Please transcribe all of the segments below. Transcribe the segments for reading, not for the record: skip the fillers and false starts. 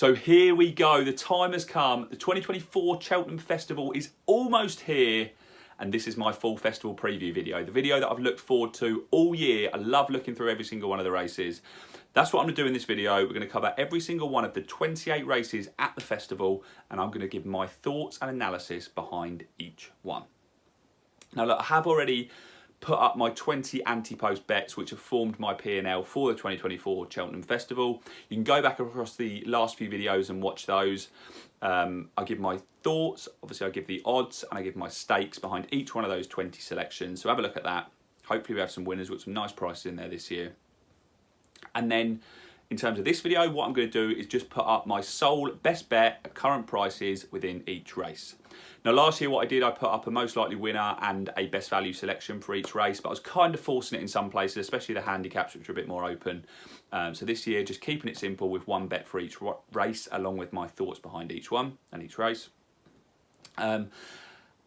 So here we go, the time has come. The 2024 Cheltenham Festival is almost here, and this is my full festival preview video, the video that I've looked forward to all year. I love looking through every single one of the races. That's what I'm going to do in this video. We're going to cover every single one of the 28 races at the festival, and I'm going to give my thoughts and analysis behind each one. Now look, I have already put up my 20 anti-post bets which have formed my P&L for the 2024 Cheltenham Festival. You can go back across the last few videos and watch those. I give my thoughts, obviously I give the odds, and I give my stakes behind each one of those 20 selections. So have a look at that. Hopefully we have some winners with some nice prices in there this year. And then in terms of this video, what I'm going to do is just put up my sole best bet at current prices within each race. Now last year what I did, I put up a most likely winner and a best value selection for each race, but I was kind of forcing it in some places, especially the handicaps which are a bit more open. So this year, just keeping it simple with one bet for each race, along with my thoughts behind each one and each race.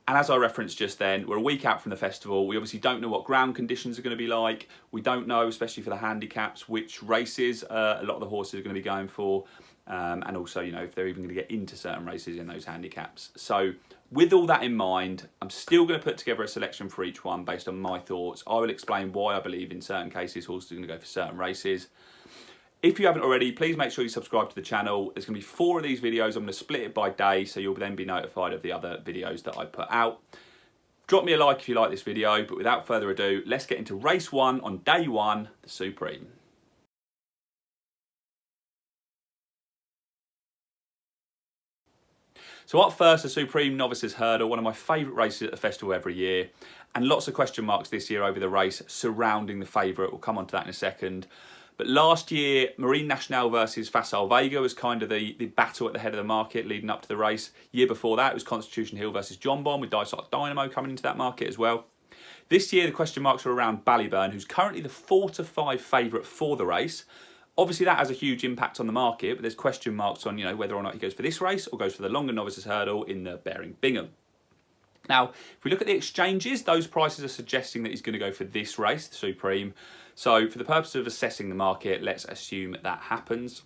And as I referenced just then, we're a week out from the festival. We obviously don't know what ground conditions are going to be like. We don't know, especially for the handicaps, which races a lot of the horses are going to be going for. And also, you know, if they're even going to get into certain races in those handicaps. So with all that in mind, I'm still going to put together a selection for each one based on my thoughts. I will explain why I believe in certain cases horses are going to go for certain races. If you haven't already, please make sure you subscribe to the channel. There's going to be 4 of these videos. I'm going to split it by day, so you'll then be notified of the other videos that I put out. Drop me a like if you like this video, but without further ado, let's get into race 1 on day 1, the Supreme. So up first, the Supreme Novices Hurdle, one of my favourite races at the festival every year, and lots of question marks this year over the race surrounding the favourite. We'll come on to that in a second. But last year, Marine Nationale versus Facile Vega was kind of the battle at the head of the market leading up to the race. Year before that, it was Constitution Hill versus Jonbon, with Dysart Dynamo coming into that market as well. This year, the question marks are around Ballyburn, who's currently the 4-5 favourite for the race. Obviously, that has a huge impact on the market, but there's question marks on, you know, whether or not he goes for this race or goes for the longer Novices Hurdle in the Bearing Bingham. Now, if we look at the exchanges, those prices are suggesting that he's going to go for this race, the Supreme. So for the purpose of assessing the market, let's assume that happens.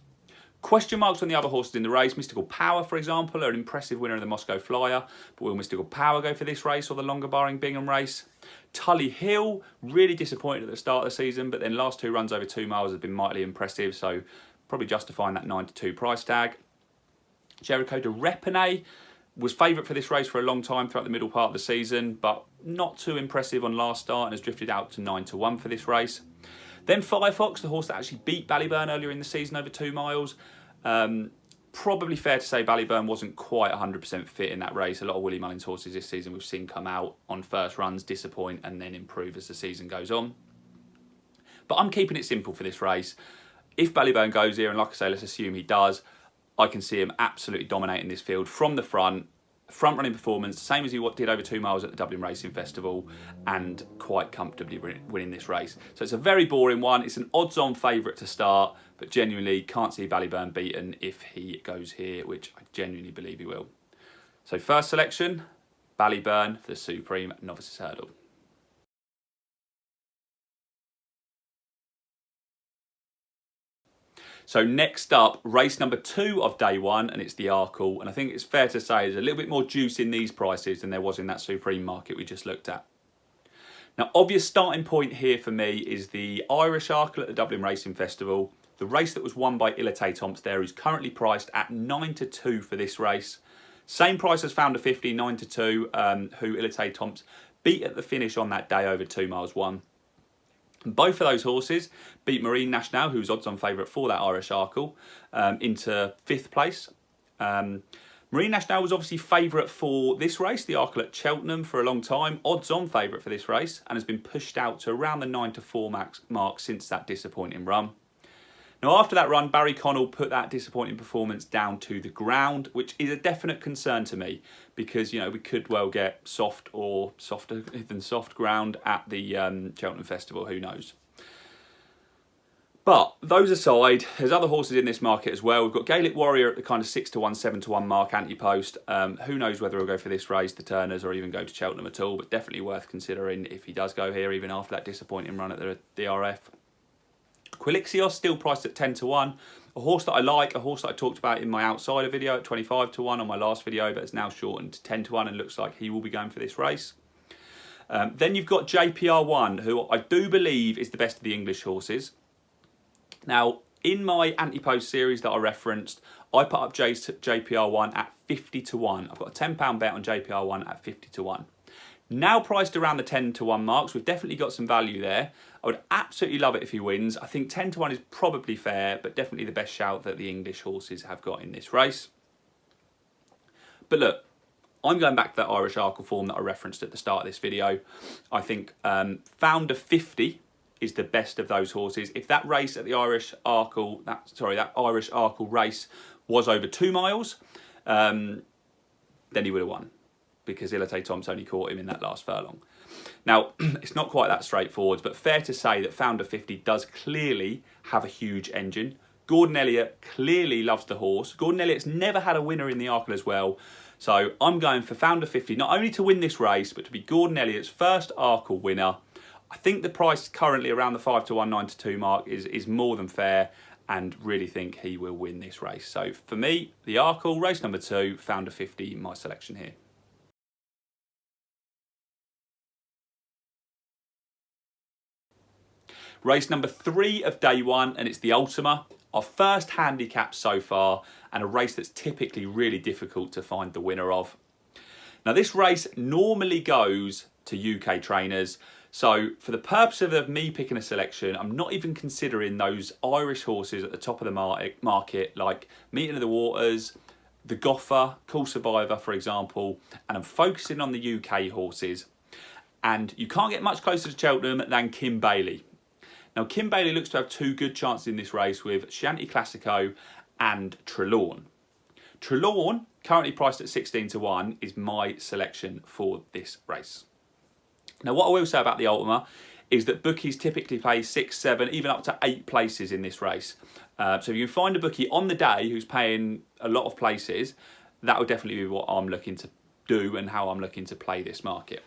Question marks on the other horses in the race. Mystical Power, for example, are an impressive winner of the Moscow Flyer. But will Mystical Power go for this race or the longer Bearing Bingham race? Tully Hill, really disappointed at the start of the season, but then last 2 runs over 2 miles have been mightily impressive, so probably justifying that 9-2 price tag. Jericho de Repene was favourite for this race for a long time throughout the middle part of the season, but not too impressive on last start and has drifted out to 9-1 for this race. Then Firefox, the horse that actually beat Ballyburn earlier in the season over 2 miles. Probably fair to say Ballyburn wasn't quite 100% fit in that race. A lot of Willie Mullins horses this season we've seen come out on first runs, disappoint, and then improve as the season goes on. But I'm keeping it simple for this race. If Ballyburn goes here, and like I say, let's assume he does, I can see him absolutely dominating this field from the front running performance, same as he did over 2 miles at the Dublin Racing Festival, and quite comfortably winning this race. So it's a very boring one. It's an odds-on favourite to start, but genuinely can't see Ballyburn beaten if he goes here, which I genuinely believe he will. So first selection, Ballyburn for the Supreme Novices Hurdle. So next up, race number 2 of day 1, and it's the Arkle. And I think it's fair to say there's a little bit more juice in these prices than there was in that Supreme market we just looked at. Now, obvious starting point here for me is the Irish Arkle at the Dublin Racing Festival. The race that was won by Ilate Tomps there, who's currently priced at 9-2 for this race. Same price as Founder 50, 9-2, who Ilate Tomps beat at the finish on that day over 2 miles 1. Both of those horses beat Marine Nationale, who's odds-on favourite for that Irish Arkle, into 5th place. Marine Nationale was obviously favourite for this race, the Arkle at Cheltenham, for a long time. Odds-on favourite for this race, and has been pushed out to around the 9-4 mark since that disappointing run. Now, after that run, Barry Connell put that disappointing performance down to the ground, which is a definite concern to me because, you know, we could well get soft or softer than soft ground at the Cheltenham Festival. Who knows? But those aside, there's other horses in this market as well. We've got Gaelic Warrior at the kind of 6-1, 7-1 mark, anti-post. Who knows whether he'll go for this race, the Turners, or even go to Cheltenham at all, but definitely worth considering if he does go here, even after that disappointing run at the DRF. Quilixios still priced at 10-1. A horse that I like, a horse that I talked about in my outsider video at 25 to 1 on my last video, but it's now shortened to 10 to 1 and looks like he will be going for this race. Then you've got JPR1, who I do believe is the best of the English horses. Now, in my anti-post series that I referenced, I put up JPR1 at 50 to 1. I've got a £10 bet on JPR1 at 50 to 1. Now priced around the 10 to 1 marks, we've definitely got some value there. I would absolutely love it if he wins. I think 10 to 1 is probably fair, but definitely the best shout that the English horses have got in this race. But look, I'm going back to that Irish Arkle form that I referenced at the start of this video. I think Founder 50 is the best of those horses. If that race at the Irish Arkle, that Irish Arkle race was over 2 miles, then he would have won, because Ilate Tom's only caught him in that last furlong. Now, it's not quite that straightforward, but fair to say that Founder 50 does clearly have a huge engine. Gordon Elliott clearly loves the horse. Gordon Elliott's never had a winner in the Arkle as well. So I'm going for Founder 50, not only to win this race, but to be Gordon Elliott's first Arkle winner. I think the price currently around the 5 to 1, 9 to 2 mark is more than fair, and really think he will win this race. So for me, the Arkle, race number 2, Founder 50, my selection here. Race number 3 of day 1, and it's the Ultima, our first handicap so far, and a race that's typically really difficult to find the winner of. Now, this race normally goes to UK trainers, so for the purpose of me picking a selection, I'm not even considering those Irish horses at the top of the market, like Meeting of the Waters, the Goffer, Cool Survivor, for example, and I'm focusing on the UK horses. And you can't get much closer to Cheltenham than Kim Bailey. Now, Kim Bailey looks to have 2 good chances in this race with Chianti Classico and Trelawn. Trelawn, currently priced at 16 to 1, is my selection for this race. Now, what I will say about the Ultima is that bookies typically pay 6, 7, even up to 8 places in this race. So if you can find a bookie on the day who's paying a lot of places, that would definitely be what I'm looking to do and how I'm looking to play this market.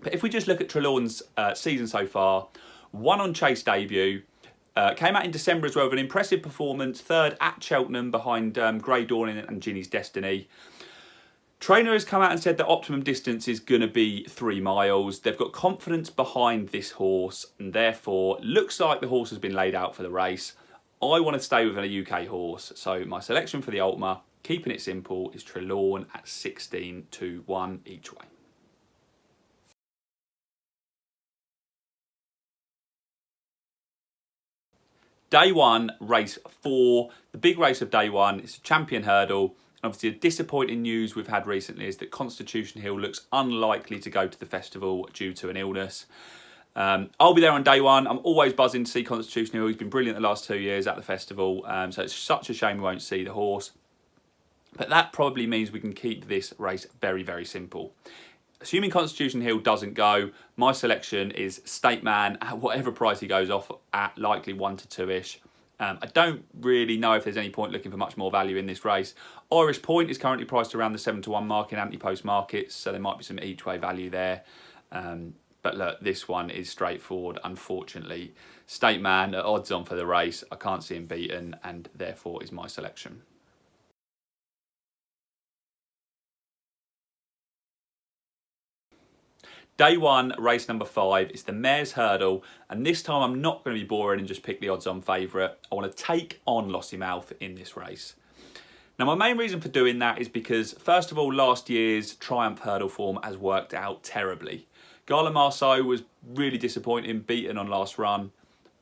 But if we just look at Trelawn's season so far, won on Chase debut, came out in December as well with an impressive performance, 3rd at Cheltenham behind Grey Dawning and Ginny's Destiny. Trainer has come out and said that optimum distance is going to be 3 miles. They've got confidence behind this horse, and therefore looks like the horse has been laid out for the race. I want to stay with a UK horse, so my selection for the Ultima, keeping it simple, is Trelawn at 16 to 1 each way. Day 1, race 4, the big race of day 1 is a Champion Hurdle. Obviously, the disappointing news we've had recently is that Constitution Hill looks unlikely to go to the festival due to an illness. I'll be there on day 1. I'm always buzzing to see Constitution Hill. He's been brilliant the last 2 years at the festival, so it's such a shame we won't see the horse. But that probably means we can keep this race very, very simple. Assuming Constitution Hill doesn't go, my selection is State Man at whatever price he goes off at, likely 1 to 2-ish. I don't really know if there's any point looking for much more value in this race. Irish Point is currently priced around the 7 to 1 mark in anti-post markets, so there might be some each way value there. But look, this one is straightforward, unfortunately. State Man at odds on for the race. I can't see him beaten, and therefore is my selection. Day 1, race number 5, is the Mares Hurdle, and this time I'm not going to be boring and just pick the odds-on favourite. I want to take on Lossiemouth in this race. Now, my main reason for doing that is because, first of all, last year's Triumph Hurdle form has worked out terribly. Gala Marceau was really disappointing, beaten on last run.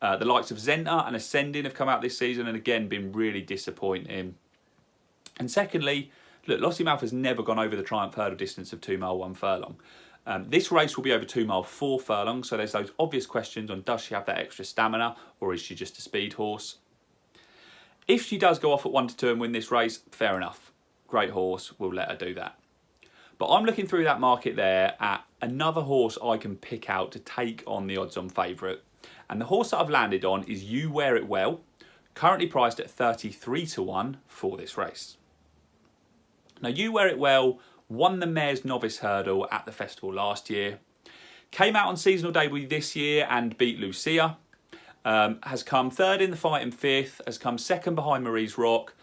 The likes of Zenta and Ascending have come out this season and again been really disappointing. And secondly, look, Lossiemouth has never gone over the Triumph Hurdle distance of 2 mile 1 furlong. This race will be over 2 mile 4 furlongs, so there's those obvious questions on does she have that extra stamina or is she just a speed horse? If she does go off at 1 to 2 and win this race, fair enough. Great horse, we'll let her do that. But I'm looking through that market there at another horse I can pick out to take on the odds-on favourite. And the horse that I've landed on is You Wear It Well, currently priced at 33 to 1 for this race. Now, You Wear It Well won the Mares Novice Hurdle at the festival last year, came out on seasonal debut this year and beat Lucia. has come third in the fight and fifth, has come second behind Marie's Rock,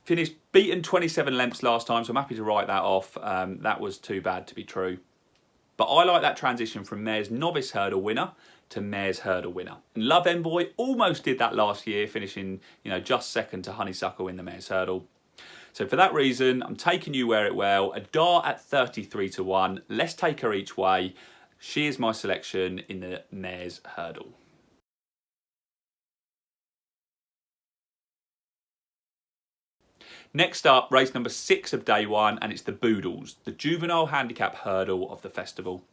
finished beaten 27 lengths last time, so I'm happy to write that off. That was too bad to be true. But I like that transition from Mares Novice Hurdle winner to Mares Hurdle winner. And Love Envoy almost did that last year, finishing just second to Honeysuckle in the Mares Hurdle. So for that reason, I'm taking You Wear It Well, a dart at 33 to 1. Let's take her each way. She is my selection in the Mares Hurdle. Next up, race number 6 of day 1, and it's the Boodles, the juvenile handicap hurdle of the festival.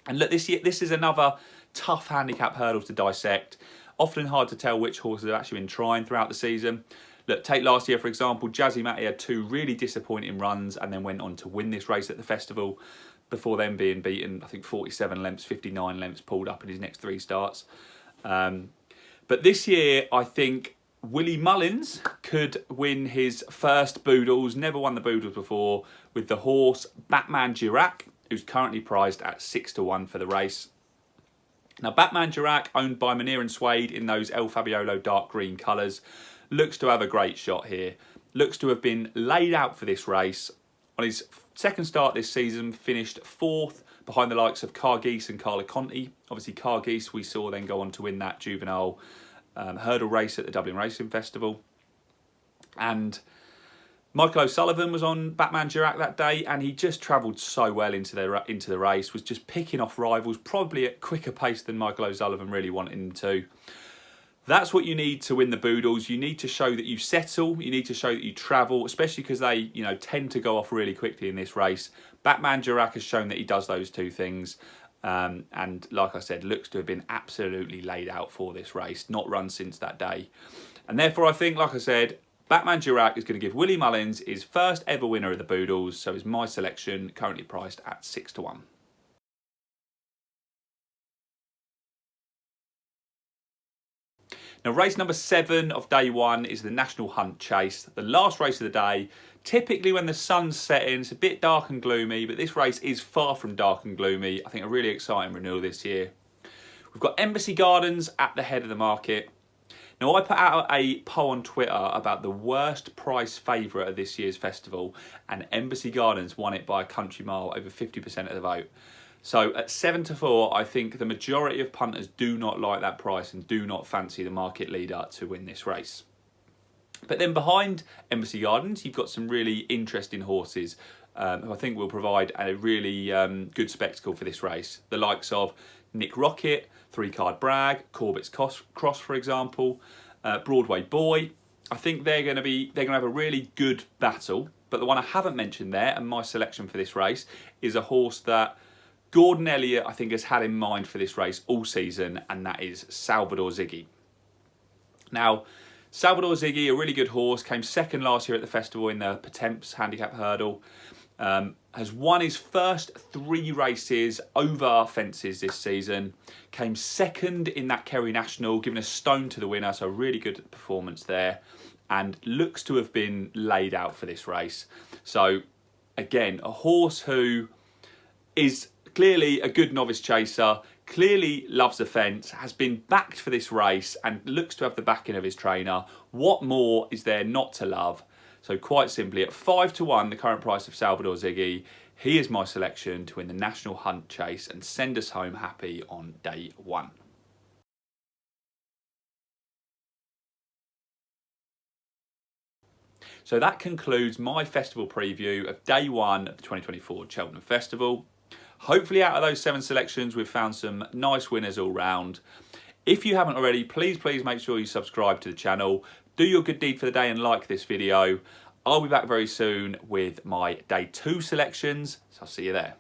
And look, this is another tough handicap hurdle to dissect. Often hard to tell which horses have actually been trying throughout the season. Look, take last year, for example, Jazzy Matty had 2 really disappointing runs and then went on to win this race at the festival before then being beaten, I think, 47 lengths, 59 lengths, pulled up in his next 3 starts. But this year, I think Willie Mullins could win his first Boodles, never won the Boodles before, with the horse Batman Girac, who's currently priced at 6 to 1 for the race. Now, Batman Girac, owned by Munir and Suede in those El Fabiolo dark green colours, looks to have a great shot here. Looks to have been laid out for this race. On his second start this season, finished 4th behind the likes of Cargeese and Carla Conti. Obviously, Cargeese we saw then go on to win that juvenile hurdle race at the Dublin Racing Festival. And Michael O'Sullivan was on Batman Girac that day, and he just travelled so well into the race, was just picking off rivals, probably at quicker pace than Michael O'Sullivan really wanted him to. That's what you need to win the Boodles. You need to show that you settle. You need to show that you travel, especially because they, tend to go off really quickly in this race. Batman Girac has shown that he does those 2 things. And like I said, looks to have been absolutely laid out for this race, not run since that day. And therefore, I think, like I said, Batman Girac is going to give Willie Mullins his first ever winner of the Boodles, so is my selection, currently priced at 6 to 1. Now, race number 7 of day 1 is the National Hunt Chase, the last race of the day. Typically when the sun's setting, it's a bit dark and gloomy, but this race is far from dark and gloomy. I think a really exciting renewal this year. We've got Embassy Gardens at the head of the market. Now, I put out a poll on Twitter about the worst price favourite of this year's festival, and Embassy Gardens won it by a country mile, over 50% of the vote. So at 7 to 4, I think the majority of punters do not like that price and do not fancy the market leader to win this race. But then behind Embassy Gardens, you've got some really interesting horses who I think will provide a really good spectacle for this race. The likes of Nick Rocket, 3-Card Bragg, Corbett's Cross, for example, Broadway Boy. I think they're going to have a really good battle. But the one I haven't mentioned there, and my selection for this race, is a horse that Gordon Elliott, I think, has had in mind for this race all season, and that is Salvador Ziggy. Now, Salvador Ziggy, a really good horse, came second last year at the festival in the Pertemps Handicap Hurdle, has won his first 3 races over fences this season, came second in that Kerry National, giving a stone to the winner, so really good performance there, and looks to have been laid out for this race. So, again, a horse who is clearly a good novice chaser, clearly loves the fence, has been backed for this race and looks to have the backing of his trainer. What more is there not to love? So quite simply, at 5 to 1, the current price of Salvador Ziggy, he is my selection to win the National Hunt Chase and send us home happy on day 1. So that concludes my festival preview of day 1 of the 2024 Cheltenham Festival. Hopefully out of those 7 selections, we've found some nice winners all round. If you haven't already, please make sure you subscribe to the channel. Do your good deed for the day and like this video. I'll be back very soon with my day 2 selections, so I'll see you there.